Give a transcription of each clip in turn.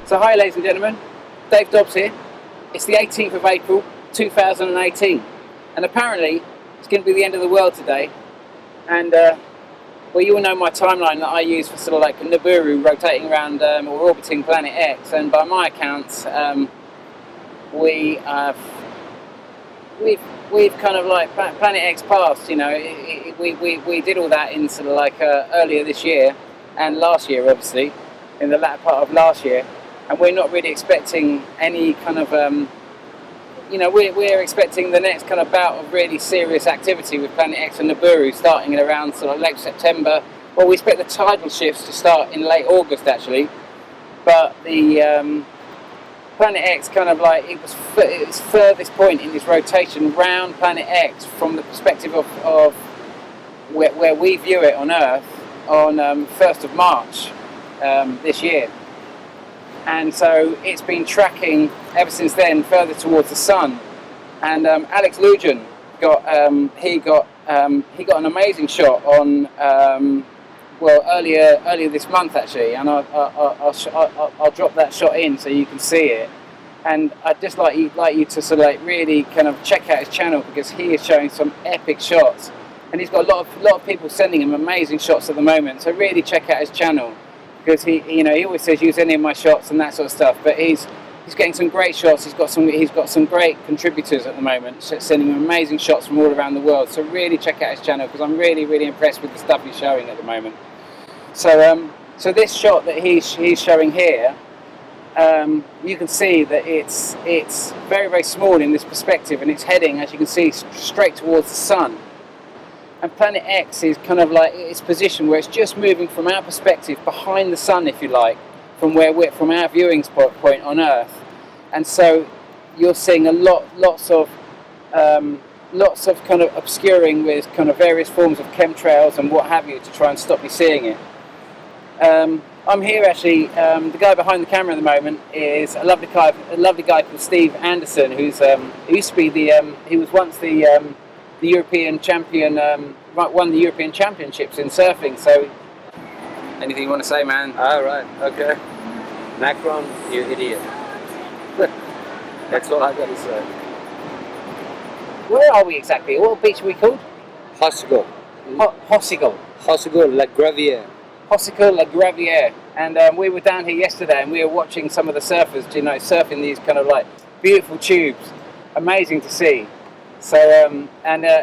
So hi ladies and gentlemen, Dave Dobbs here. It's the 18th of April 2018 and apparently it's going to be the end of the world today, and well, you all know my timeline that I use for sort of like Nibiru rotating around or orbiting planet X, and by my accounts we've kind of like planet X passed, you know. We did all that in sort of like earlier this year and last year, obviously in the latter part of last year, and we're not really expecting any kind of you know, we're expecting the next kind of bout of really serious activity with planet X and Nibiru starting in around sort of late September. Well, we expect the tidal shifts to start in late August actually, but the planet X kind of like it was its furthest point in this rotation round planet X from the perspective of where we view it on Earth on 1st of March this year. And so it's been tracking ever since then further towards the sun. And Alex Lujan got an amazing shot on well earlier this month actually, and I'll drop that shot in so you can see it. And I'd just like you to sort of like really kind of check out his channel, because he is showing some epic shots, and he's got a lot of people sending him amazing shots at the moment. So really check out his channel, because he always says use any of my shots and that sort of stuff, but he's getting some great shots. He's got some great contributors at the moment, sending him amazing shots from all around the world. So really check out his channel, because I'm really impressed with the stuff he's showing at the moment. So so this shot that he's showing here, you can see that it's very small in this perspective, and it's heading, as you can see, straight towards the sun. And planet X is kind of like its position where it's just moving from our perspective behind the sun, if you like, from our viewing point on Earth. And so you're seeing lots of kind of obscuring with kind of various forms of chemtrails and what have you to try and stop you seeing it. I'm here actually. The guy behind the camera at the moment is a lovely guy called Steve Anderson, who used to be he was once the European champion, won the European Championships in surfing. So, anything you want to say, man? All right, okay. Macron, you idiot. That's all I got to say. Where are we exactly? What beach are we called? Hossigal. Hossigal La Gravière. Hossigal La Gravière. And we were down here yesterday, and we were watching some of the surfers, you know, surfing these kind of like beautiful tubes. Amazing to see. So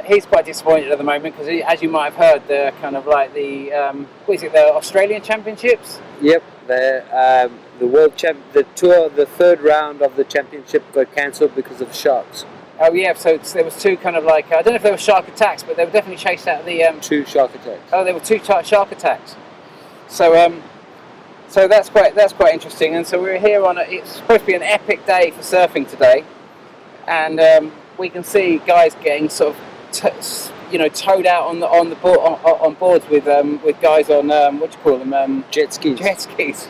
he's quite disappointed at the moment, because as you might have heard, the kind of like the the Australian Championships. Yep, the world the tour, the third round of the championship got cancelled because of sharks. Oh yeah, so there was two kind of like, I don't know if there were shark attacks, but they were definitely chased out of the 2 shark attacks. Oh, there were 2 shark attacks. So so that's quite interesting. And so we're here on it's supposed to be an epic day for surfing today, and we can see guys getting sort of towed out on boards with guys on what do you call them, jet skis.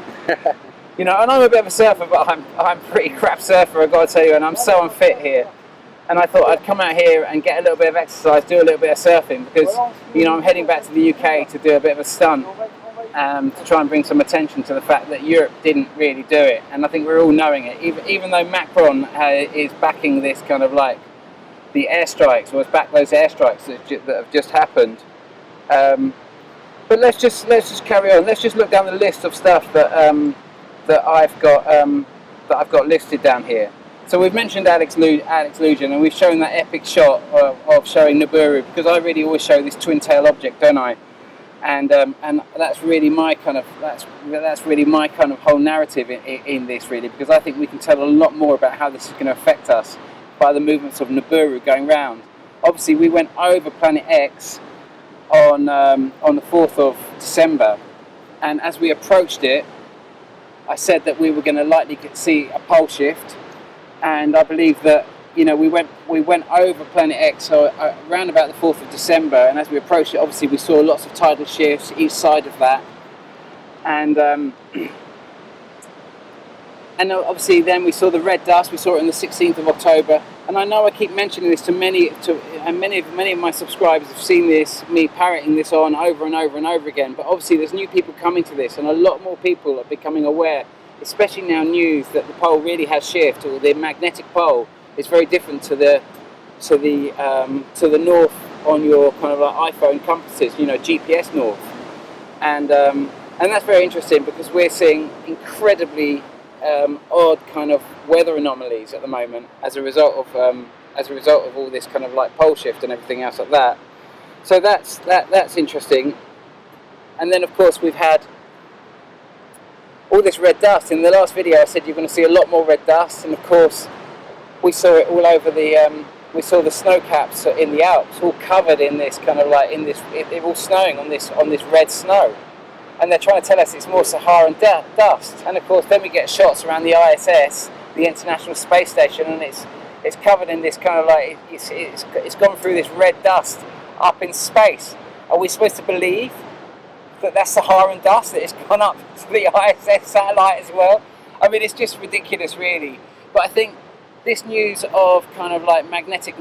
You know, and I'm a bit of a surfer, but I'm pretty crap surfer, I've got to tell you, and I'm so unfit here. And I thought I'd come out here and get a little bit of exercise, do a little bit of surfing, because you know I'm heading back to the UK to do a bit of a stunt, to try and bring some attention to the fact that Europe didn't really do it, and I think we're all knowing it. Even though Macron is backing this kind of like the airstrikes, or has backed those airstrikes that have just happened. But let's just carry on. Let's just look down the list of stuff that I've got listed down here. So we've mentioned Alex Lujan, and we've shown that epic shot of showing Nibiru, because I really always show this twin tail object, don't I? And that's really my kind of whole narrative in this, really, because I think we can tell a lot more about how this is going to affect us by the movements of Nibiru going round. Obviously, we went over planet X on the 4th of December, and as we approached it, I said that we were going to likely see a pole shift. And I believe that, you know, we went over planet X around about the 4th of December, and as we approached it, obviously we saw lots of tidal shifts each side of that, and obviously then we saw the red dust. We saw it on the 16th of October, and I know I keep mentioning this and many of my subscribers have seen this, me parroting this on over and over and over again, but obviously there's new people coming to this, and a lot more people are becoming aware especially now news that the pole really has shifted, or the magnetic pole is very different to the north on your kind of like iPhone compasses, GPS north, and that's very interesting because we're seeing incredibly odd kind of weather anomalies at the moment as a result of all this kind of like pole shift and everything else like that. So that's interesting. And then of course we've had all this red dust. In the last video I said you're going to see a lot more red dust, and of course we saw it all over we saw the snow caps in the Alps all covered in this kind of like they're all snowing on this red snow, and they're trying to tell us it's more Saharan dust. And of course then we get shots around the ISS, the International Space Station, and it's covered in this kind of like it's gone through this red dust up in space. Are we supposed to believe that that's Saharan dust that has gone up to the ISS satellite as well? I mean, it's just ridiculous, really. But I think this news of kind of like magnetic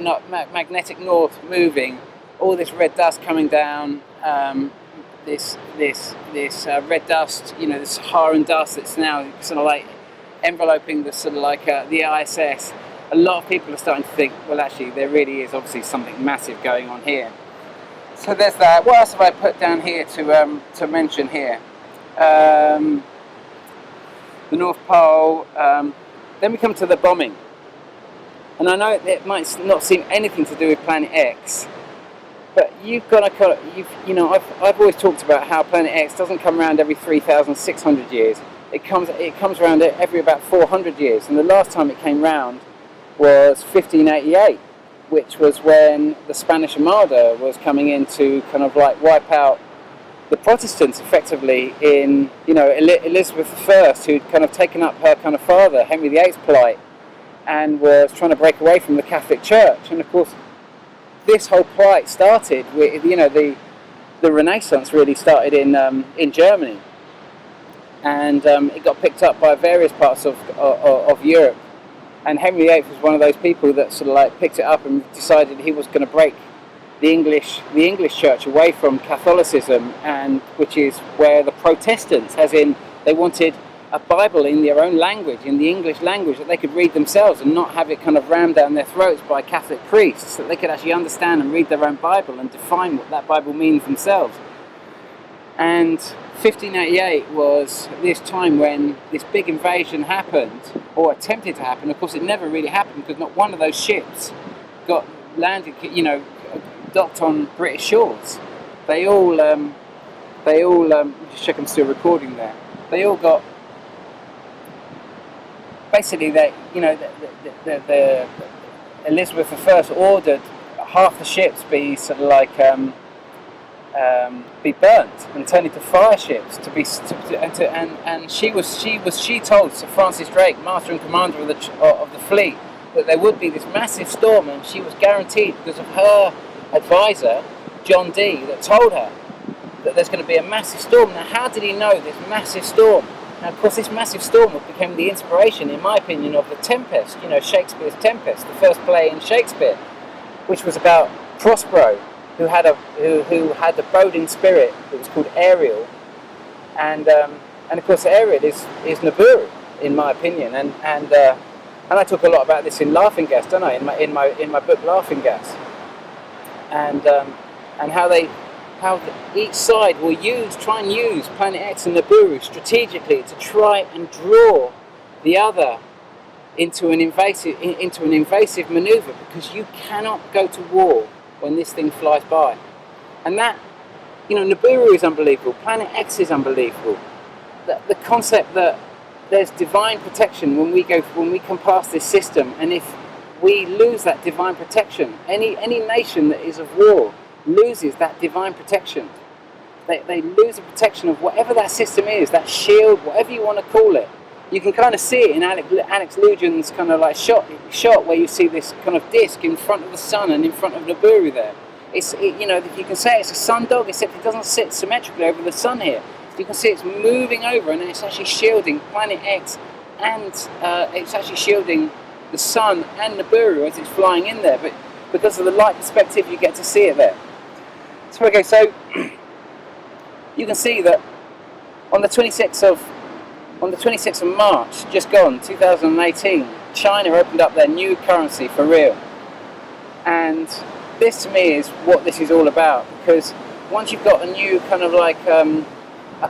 north moving, all this red dust coming down, this red dust, the Saharan dust that's now sort of like enveloping the sort of like the ISS. A lot of people are starting to think, well, actually, there really is obviously something massive going on here. So there's that. What else have I put down here to mention here? The North Pole. Then we come to the bombing. And I know it might not seem anything to do with Planet X, but you've got to, I've always talked about how Planet X doesn't come around every 3,600 years. It comes around every about 400 years. And the last time it came round was 1588, which was when the Spanish Armada was coming in to kind of like wipe out the Protestants effectively in, Elizabeth I, who'd kind of taken up her kind of father, Henry VIII's plight, and was trying to break away from the Catholic Church. And of course, this whole plight started with, the Renaissance really started in Germany, and it got picked up by various parts of Europe. And Henry VIII was one of those people that sort of like picked it up and decided he was going to break the English Church away from Catholicism, and which is where the Protestants, as in they wanted a Bible in their own language, in the English language, that they could read themselves and not have it kind of rammed down their throats by Catholic priests, that they could actually understand and read their own Bible and define what that Bible means themselves. And 1588 was this time when this big invasion happened, or attempted to happen. Of course, it never really happened because not one of those ships got landed, docked on British shores. They all just check I'm still recording there. They all got, basically, the Elizabeth I ordered half the ships be sort of like be burnt and turned into fire ships and she told Sir Francis Drake, master and commander of the fleet, that there would be this massive storm, and she was guaranteed because of her advisor John Dee that told her that there's going to be a massive storm. Now, how did he know this massive storm? Now, of course, this massive storm became the inspiration, in my opinion, of the Tempest, Shakespeare's Tempest, the first play in Shakespeare, which was about Prospero, who had a boding spirit that was called Ariel, and of course Ariel is Nibiru, in my opinion, and I talk a lot about this in Laughing Gas, don't I? In my book Laughing Gas, and how each side will try and use Planet X and Nibiru strategically to try and draw the other into an invasive maneuver, because you cannot go to war when this thing flies by. And that, Nibiru is unbelievable, Planet X is unbelievable. The concept that there's divine protection when we come past this system, and if we lose that divine protection, any nation that is of war loses that divine protection. They lose the protection of whatever that system is, that shield, whatever you want to call it. You can kind of see it in Alex Lujan's kind of like shot where you see this kind of disc in front of the sun and in front of Nibiru there. You can say it's a sundog, except it doesn't sit symmetrically over the sun here. You can see it's moving over, and it's actually shielding Planet X, and it's actually shielding the sun and Nibiru as it's flying in there. But because of the light perspective, you get to see it there. So you can see that on the 26th of On the 26th of March, just gone, 2018, China opened up their new currency for real. And this to me is what this is all about, because once you've got a new kind of like a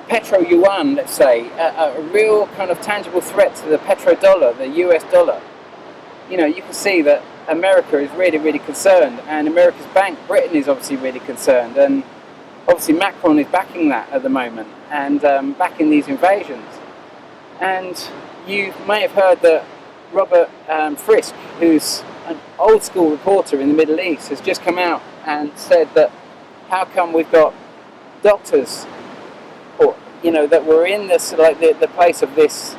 petro yuan, let's say, a real kind of tangible threat to the petrodollar, the US dollar, you know, you can see that America is really, really concerned, and America's bank, Britain, is obviously really concerned, and obviously Macron is backing that at the moment, and backing these invasions. And you may have heard that Robert Frisk, who's an old school reporter in the Middle East, has just come out and said that how come we've got doctors, or you know, that were in this, like the place of this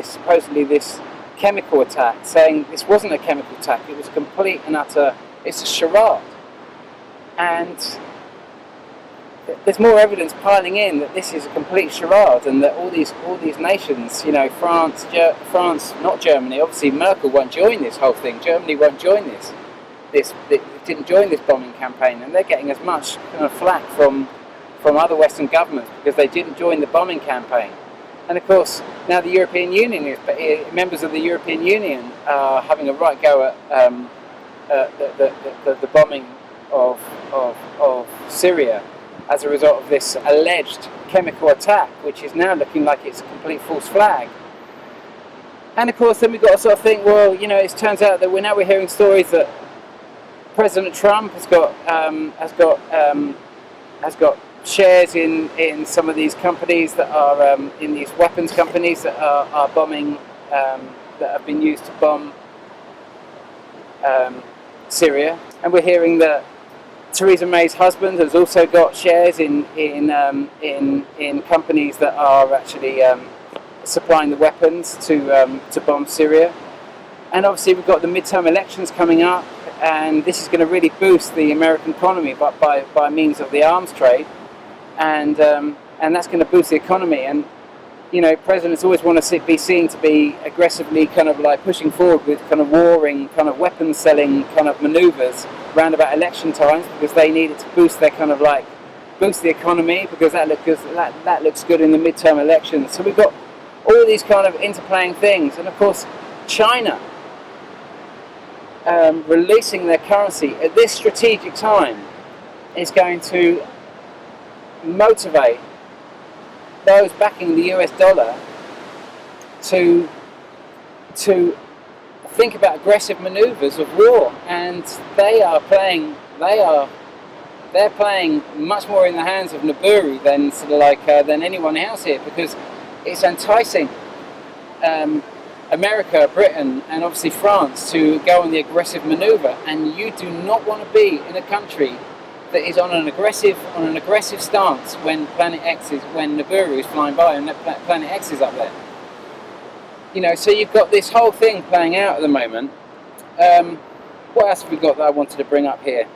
supposedly this chemical attack, saying this wasn't a chemical attack, it was a complete and utter, it's a charade. And there's more evidence piling in that this is a complete charade, and that all these nations, you know, France, not Germany, obviously Merkel won't join this whole thing, Germany won't join this didn't join this bombing campaign, and they're getting as much kind of flack from other Western governments because they didn't join the bombing campaign. And of course, now the European Union, members of the European Union are having a right go at the bombing of Syria as a result of this alleged chemical attack, which is now looking like it's a complete false flag. And of course, then we've got to sort of think, well, you know, it turns out that we're hearing stories that President Trump has got shares in some of these companies that are in these weapons companies that are bombing, that have been used to bomb Syria. And we're hearing that Theresa May's husband has also got shares in companies that are actually supplying the weapons to bomb Syria. And obviously we've got the midterm elections coming up, and this is going to really boost the American economy by means of the arms trade, and that's going to boost the economy. And you know, presidents always want to be seen to be aggressively kind of like pushing forward with kind of warring, kind of weapons selling kind of manoeuvres round about election times, because they need it to boost their kind of like boost the economy, because that looks good in the midterm elections. So we've got all these kind of interplaying things, and of course China releasing their currency at this strategic time is going to motivate those backing the US dollar to think about aggressive manoeuvres of war, and they're playing much more in the hands of Nibiru than sort of like than anyone else here, because it's enticing America, Britain, and obviously France to go on the aggressive manoeuvre. And you do not want to be in a country that is on an aggressive stance when when Nibiru is flying by and Planet X is up there. You know, so you've got this whole thing playing out at the moment. What else have we got that I wanted to bring up here?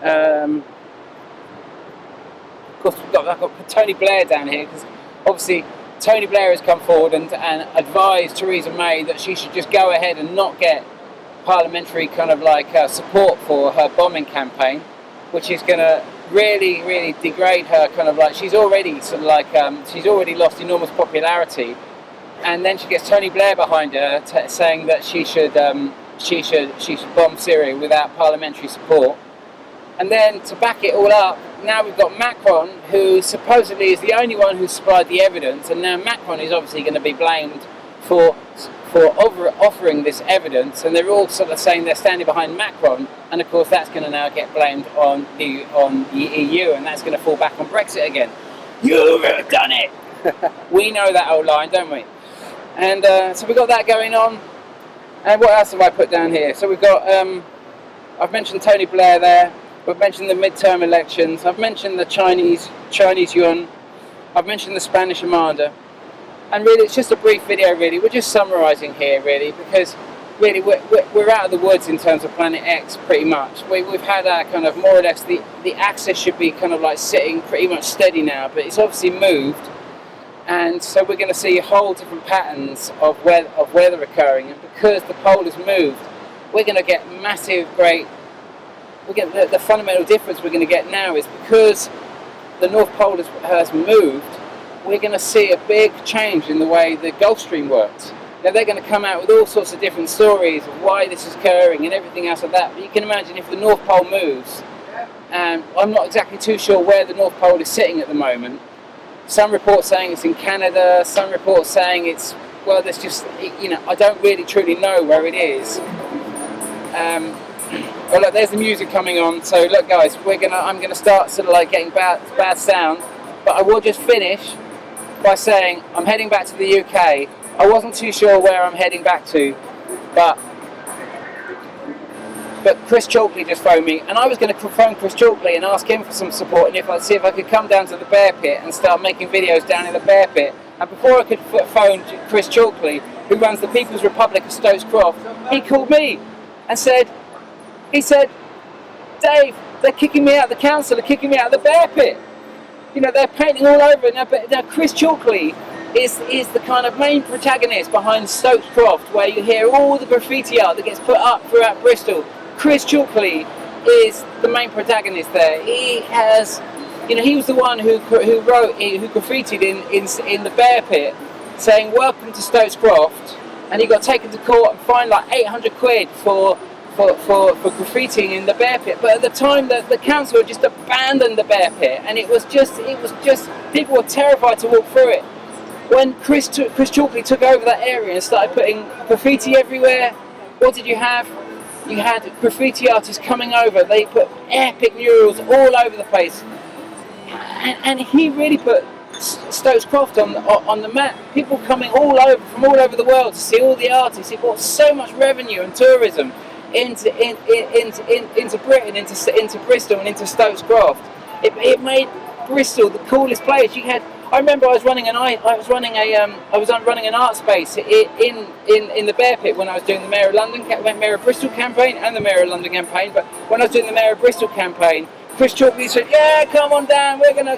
Of course, I've got Tony Blair down here, because obviously Tony Blair has come forward and advised Theresa May that she should just go ahead and not get parliamentary kind of like support for her bombing campaign, which is going to really, really degrade her. Kind of like she's already sort of like she's already lost enormous popularity, and then she gets Tony Blair behind her saying that she should bomb Syria without parliamentary support. And then to back it all up, now we've got Macron, who supposedly is the only one who supplied the evidence, and now Macron is obviously going to be blamed for offering this evidence, and they're all sort of saying they're standing behind Macron, and of course that's going to now get blamed on the EU, and that's going to fall back on Brexit again. You've done it! We know that old line, don't we? And so we've got that going on. And what else have I put down here? So we've got, I've mentioned Tony Blair there. We've mentioned the midterm elections. I've mentioned the Chinese yuan. I've mentioned the Spanish Armada. And really, it's just a brief video, really. We're just summarising here, really, because really we're out of the woods in terms of Planet X, pretty much. We've had our kind of more or less, the axis should be kind of like sitting pretty much steady now, but it's obviously moved. And so we're going to see whole different patterns of weather occurring. And because the pole has moved, we're going to get the fundamental difference we're going to get now is because the North Pole has moved, we're going to see a big change in the way the Gulf Stream works. Now they're going to come out with all sorts of different stories of why this is occurring and everything else like that. But you can imagine if the North Pole moves, and I'm not exactly too sure where the North Pole is sitting at the moment. Some reports saying it's in Canada, some reports saying it's, well, there's just, you know, I don't really truly know where it is. Well, look, there's the music coming on. So look, guys, I'm gonna start sort of like getting bad sound, but I will just finish by saying I'm heading back to the UK. I wasn't too sure where I'm heading back to, but Chris Chalkley just phoned me, and I was going to phone Chris Chalkley and ask him for some support, and see if I could come down to the Bear Pit and start making videos down in the Bear Pit. And before I could phone Chris Chalkley, who runs the People's Republic of Stokes Croft, he called me and said, Dave, they're kicking me out of the council, they're kicking me out of the Bear Pit. You know, they're painting all over it. Now Chris Chalkley is the kind of main protagonist behind Stokes Croft, where you hear all the graffiti art that gets put up throughout Bristol. Chris Chalkley is the main protagonist there. He has, you know, he was the one who graffitied in the Bear Pit, saying "Welcome to Stokes Croft," and he got taken to court and fined like 800 quid for graffitiing in the Bear Pit. But at the time, the council had just abandoned the Bear Pit, and it was just people were terrified to walk through it. When Chris Chalkley took over that area and started putting graffiti everywhere, what did you have? You had graffiti artists coming over. They put epic murals all over the place, and he really put Stokes Croft on the map. People coming from all over the world to see all the artists. He brought so much revenue and tourism into Britain, into Bristol, and into Stokes Croft. It made Bristol the coolest place. I remember I was running an art space in the Bear Pit when I was doing the Mayor of Bristol campaign and the Mayor of London campaign. But when I was doing the Mayor of Bristol campaign, Chris Chalkley said, "Yeah, come on down. We're gonna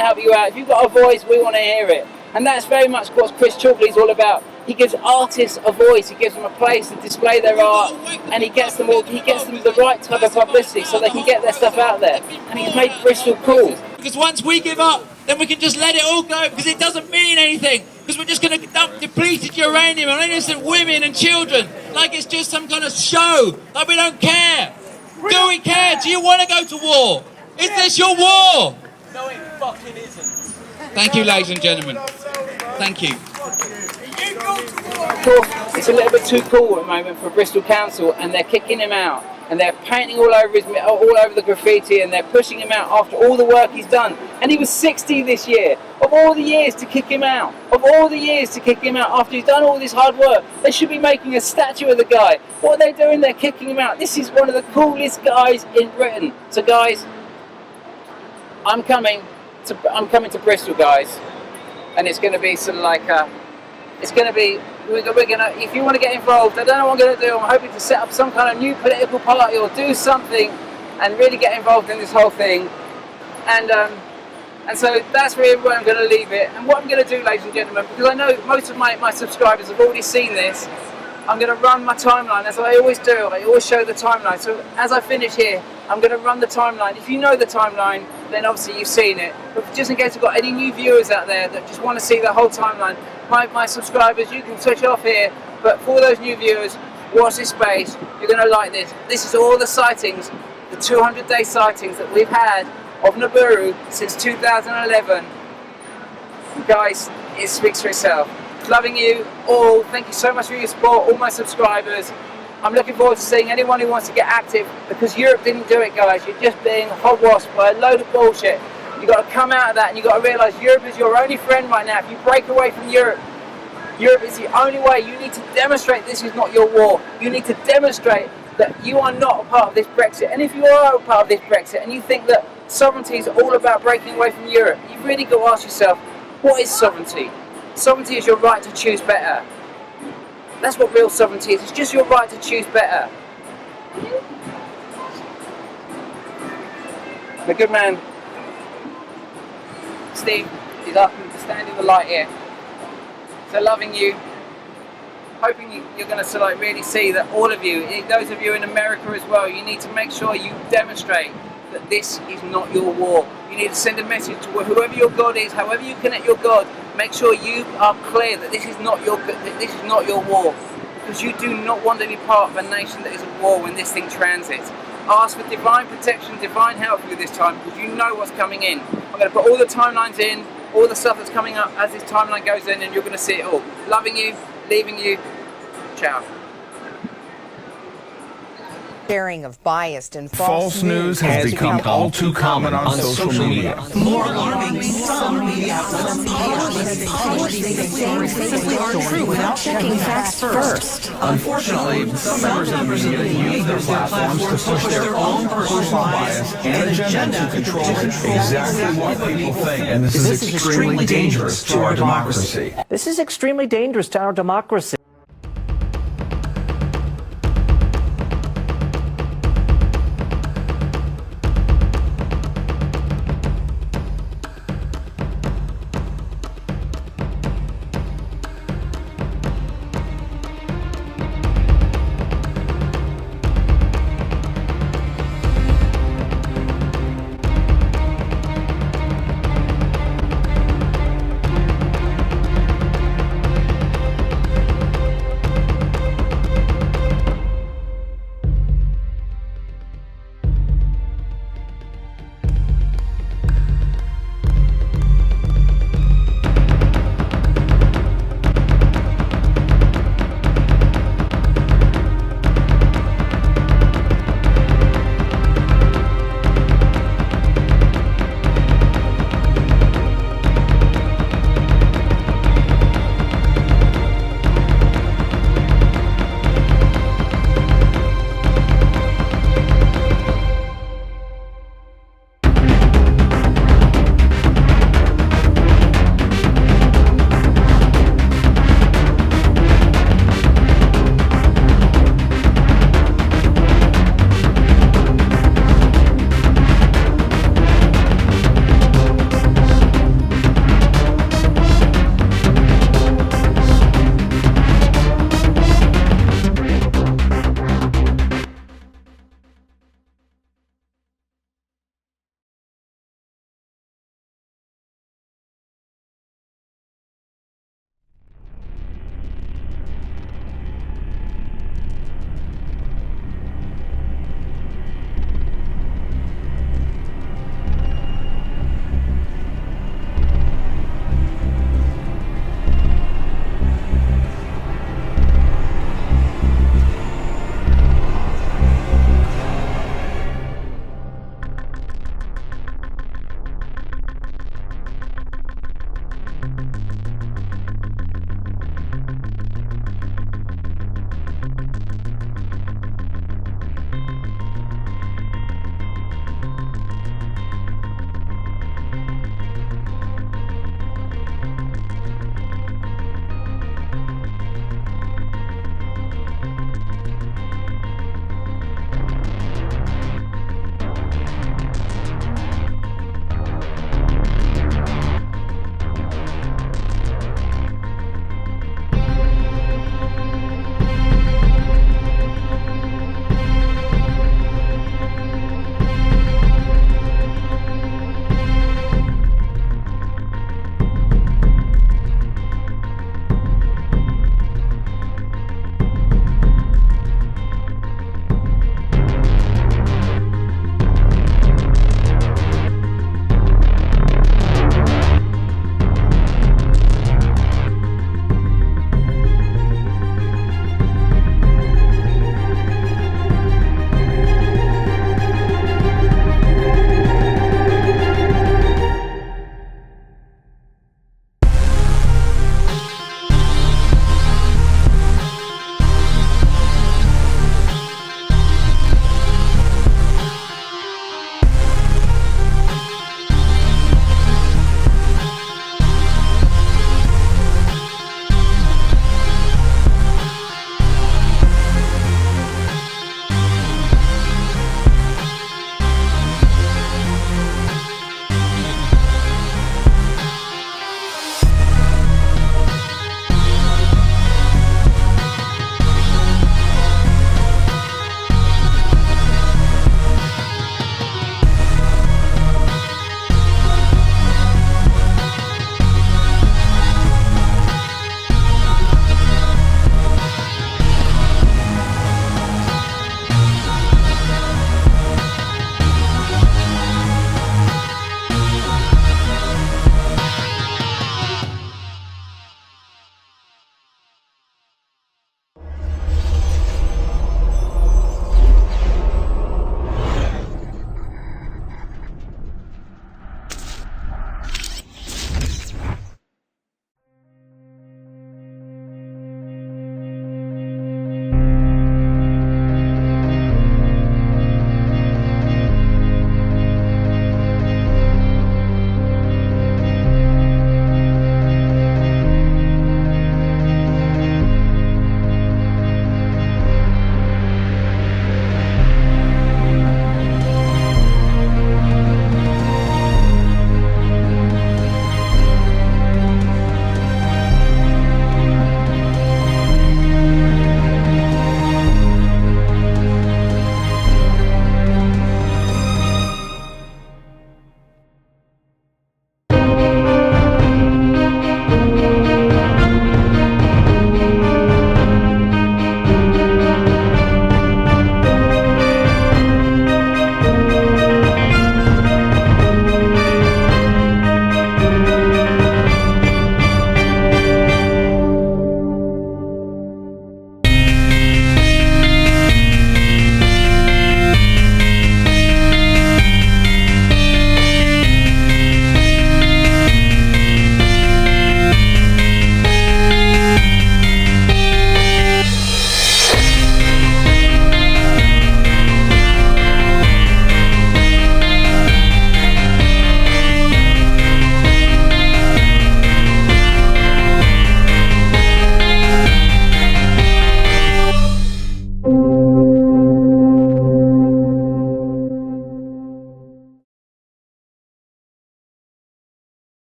help you out. If you've got a voice, we want to hear it." And that's very much what Chris Chalkley's all about. He gives artists a voice. He gives them a place to display their art, and he gets them the right type of publicity so they can get their stuff out there. And he's made Bristol cool. Because once we give up, then we can just let it all go, because it doesn't mean anything. Because we're just going to dump depleted uranium on innocent women and children, like it's just some kind of show. Like we don't care. Do we care? Do you want to go to war? Is this your war? No, it fucking isn't. Thank you, ladies and gentlemen. Thank you. Of course, it's a little bit too cool at the moment for Bristol Council, and they're kicking him out, and they're painting all over the graffiti, and they're pushing him out after all the work he's done. And he was 60 this year. Of all the years to kick him out, after he's done all this hard work, they should be making a statue of the guy. What are they doing? They're kicking him out. This is one of the coolest guys in Britain. So guys, I'm coming to Bristol, guys, and it's going to be sort of like we're gonna, if you want to get involved, I don't know what I'm going to do. I'm hoping to set up some kind of new political party or do something and really get involved in this whole thing. And so that's really where I'm going to leave it. And what I'm going to do, ladies and gentlemen, because I know most of my subscribers have already seen this, I'm going to run my timeline as I always do. I always show the timeline. So as I finish here, I'm going to run the timeline. If you know the timeline, then obviously you've seen it. But just in case I've got any new viewers out there that just want to see the whole timeline, my subscribers, you can switch off here. But for those new viewers, watch this space. You're going to like this. This is all the sightings, the 200-day sightings that we've had of Nibiru since 2011. Guys, it speaks for itself. Loving you all. Thank you so much for your support, all my subscribers. I'm looking forward to seeing anyone who wants to get active, because Europe didn't do it, guys. You're just being hogwassed by a load of bullshit. You've got to come out of that, and you've got to realise Europe is your only friend right now. If you break away from Europe, Europe is the only way. You need to demonstrate this is not your war. You need to demonstrate that you are not a part of this Brexit. And if you are a part of this Brexit and you think that sovereignty is all about breaking away from Europe, you've really got to ask yourself, what is sovereignty? Sovereignty is your right to choose better. That's what real sovereignty is. It's just your right to choose better. The good man, Steve, is up and standing the light here. So loving you. Hoping you're going to like really see that all of you, those of you in America as well, you need to make sure you demonstrate that this is not your war. You need to send a message to whoever your God is, however you connect your God. Make sure you are clear that this is not your war, because you do not want to be part of a nation that is at war when this thing transits. Ask for divine protection, divine help for you this time, because you know what's coming in. I'm going to put all the timelines in, all the stuff that's coming up as this timeline goes in, and you're going to see it all. Loving you, leaving you. Ciao. Sharing of biased and False news has become all too common on social media. More alarming, some media outlets publish these things simply aren't true without checking facts first. Unfortunately, some members of the media use their platforms to push their own personal bias and agenda to control exactly what people think. And this is extremely dangerous to our democracy. This is extremely dangerous to our democracy.